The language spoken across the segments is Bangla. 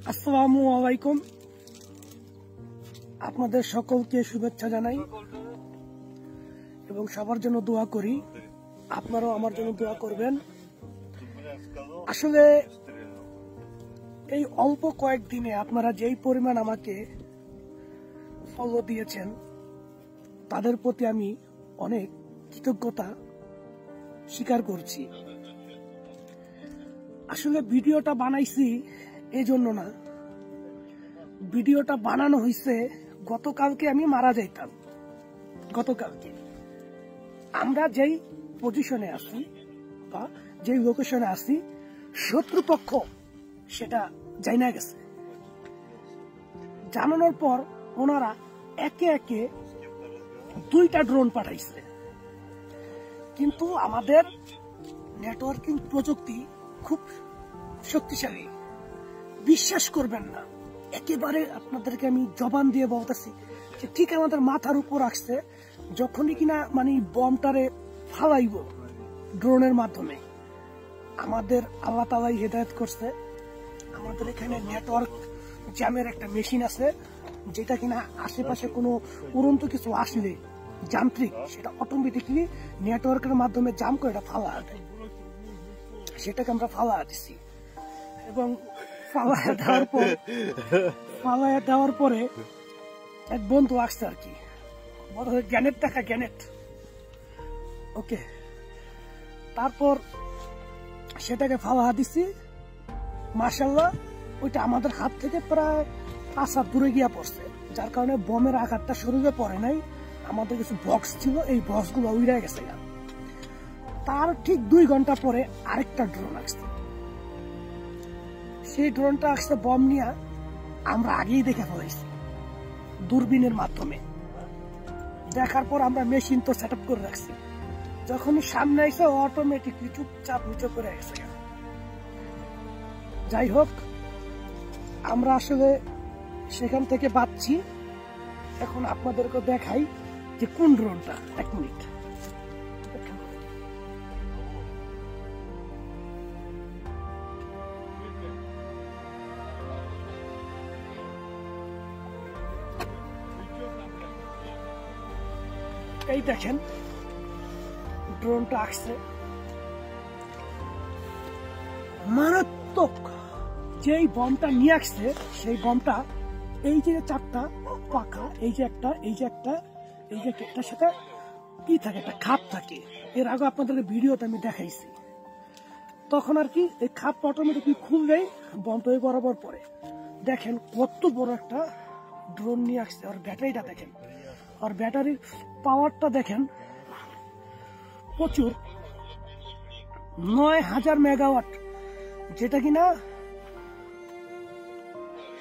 আসসালামু আলাইকুম। আপনাদের সকলকে শুভেচ্ছা জানাই এবং সবার জন্য দোয়া করি। আপনারাও আমার জন্য দোয়া করবেন। আসলে এই অল্প কয়েকদিনে আপনারা যেই পরিমাণ আমাকে ফলো দিয়েছেন তাদের প্রতি আমি অনেক কৃতজ্ঞতা স্বীকার করছি। আসলে ভিডিওটা বানাইছি এই জন্য না, ভিডিওটা বানানো হয়েছে গতকালকে আমি মারা যাইতাম। গতকালকে আমরা যেই পজিশনে আছি বা যেই লোকেশনে আছি, শত্রুপক্ষ সেটা জানা গেছে। জানানোর পর ওনারা একে একে 2টা ড্রোন পাঠাইছে। কিন্তু আমাদের নেটওয়ার্কিং প্রযুক্তি খুব শক্তিশালী, বিশ্বাস করবেন না। একেবারে আপনাদেরকে আমি জবান দিয়ে বলতেছি যে ঠিক আমাদের মাথার উপর আসছে, যখনই কিনা মানে বমটারে ফালাইব ড্রোনের মাধ্যমে। আমাদের আল্লাহ তাআলাই হেদায়েত করছে। আমাদের এখানে নেটওয়ার্ক জ্যামের একটা মেশিন আছে, যেটা কিনা আশেপাশে কোনো উড়ন্ত কিছু আসলে যান্ত্রিক সেটা অটোমেটিকলি নেটওয়ার্কের মাধ্যমে জাম করে এটা ফালা দেয়। সেটাকে আমরা ফালা দিছি এবং ফালায় দেওয়ার পরে এক বন্ধু আসছে আর কি, গ্যানেট দেখা গ্যানেট। ওকে, তারপর সেটাকে ফালা দিছি। মাশাআল্লাহ ওইটা আমাদের হাত থেকে প্রায় 5 হাত দূরে গিয়া পড়ছে, যার কারণে বমের আঘাতটা শরীরে পড়ে নাই। আমাদের কিছু বক্স ছিল, এই বক্সগুলো উড়ে গেছে। তার ঠিক 2 ঘন্টা পরে আরেকটা ড্রোন আসছে। সেই ড্রোনটা আসছে বম নিয়ে, আমরা আগেই দেখে ফেলাইছি দূরবীনের মাধ্যমে। দেখার পর আমরা মেশিন তো সেট আপ করে রাখছি। যখনই সামনে আইসে অটোমেটিকলি চুপচাপ নিচে করে গেছে। যাই হোক, আমরা আসলে সেখান থেকে বাঁচছি। এখন আপনাদেরকে দেখাই যে কোন ড্রোনটা। 1 মিনিট। এই দেখেন ড্রোনটা আসছে, মারাত্মক। যেই বমটা নিয়ে আসছে সেই বমটা এই যে 4টা পাখা, এই যে একটা, এই যে একটা, এই যে একটার সাথে কি থাকে, একটা খাপ থাকে। এর আগে আপনাদেরকে ভিডিওতে আমি দেখাইছি। তখন আর কি এই খাপ অটোমেটিকলি খুললেই বমটা ওই বরাবর পড়ে। দেখেন কত বড় একটা ড্রোন নিয়ে আসছে। আর ব্যাটারিটা দেখেন, আর ব্যাটারির পাওয়ারটা দেখেন, প্রচুর 9000 মেগাওয়াট, যেটা কিনা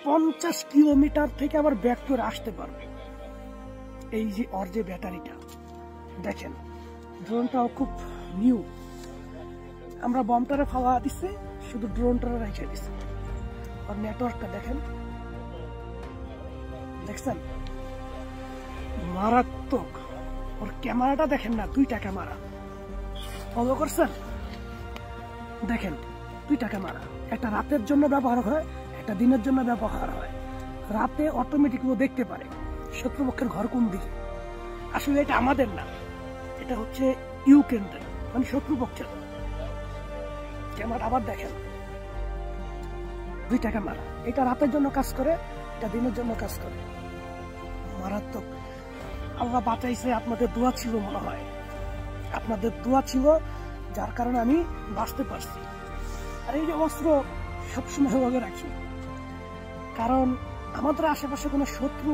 50 কিলোমিটার থেকে আবার ব্যাক করে আসতে পারবে। এই যে ওর যে ব্যাটারিটা দেখেন, ড্রোনটাও খুব নিউ। আমরা বমটারে ফালা দিচ্ছি, শুধু ড্রোনটারে রেখে দিচ্ছি। আর নেটওয়ার্কটা দেখেন, দেখছেন মারাত্মক। ওর ক্যামেরাটা দেখেন না, 2টা ক্যামেরা ফলো করছেন। দেখেন 2টা ক্যামেরা, একটা রাতের জন্য ব্যবহার হয়, একটা দিনের জন্য ব্যবহার হয়। রাতে অটোমেটিক ও দেখতে পারে শত্রুপক্ষের ঘর কোন দিকে। আসলে এটা আমাদের না, এটা হচ্ছে ইউক্রেনের, মানে শত্রুপক্ষের ক্যামেরা। আবার দেখেন 2টা ক্যামেরা, এটা রাতের জন্য কাজ করে, এটা দিনের জন্য কাজ করে। মারাত্মক। আল্লাহ বাঁচাইছে, আপনাদের দোয়া ছিল মনে হয়, আপনাদের দোয়া ছিল, যার কারণে আমি বাঁচতে পারছি। আর এই যে অস্ত্র সবসময় ভাবে রাখি, কারণ আমাদের আশেপাশে কোনো শত্রু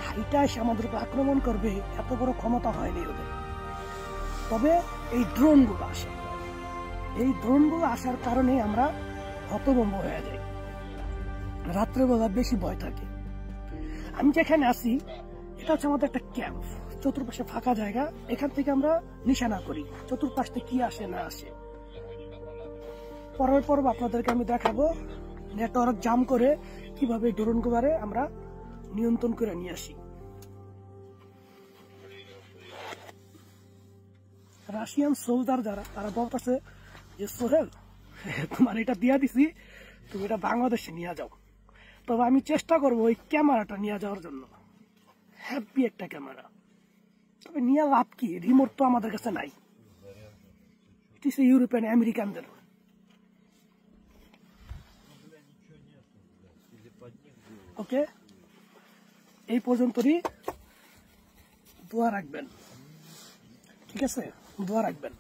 হাইটা এসে আমাদের উপর আক্রমণ করবে এত বড় ক্ষমতা হয়নি ওদের। তবে এই ড্রোনগুলো আসে, এই ড্রোনগুলো আসার কারণে আমরা হতভম্ব হয়ে যাই। রাত্রেবেলা বেশি ভয় থাকে। আমি যেখানে আছি এটা হচ্ছে আমাদের একটা ক্যাম্প, চতুর্পাশে ফাঁকা জায়গা। এখান থেকে আমরা নিশানা করি চতুর্পাশ থেকে কি আসে না আসে। পরের পর্ব আপনাদেরকে আমি দেখাবো নেটওয়ার্ক জাম করে কিভাবে ড্রোনগুলোরে আমরা নিয়ন্ত্রণ করে নিয়ে আসি। রাশিয়ান সোলজার যারা, তারা বলতেছে যে সোহেল তোমার এটা দিয়া দিছি, তুমি এটা বাংলাদেশে নিয়ে যাও। তবে আমি চেষ্টা করবো ওই ক্যামেরাটা নিয়ে যাওয়ার জন্য। হ্যাপি একটা ক্যামেরা, তবে নিয়ে লাভ কি? রিমোট তো আমাদের কাছে নাই। ইউরোপিয়ান আমেরিকানদের। ওকে, এই পর্যন্তই। দোয়া রাখবেন, ঠিক আছে? দোয়া রাখবেন।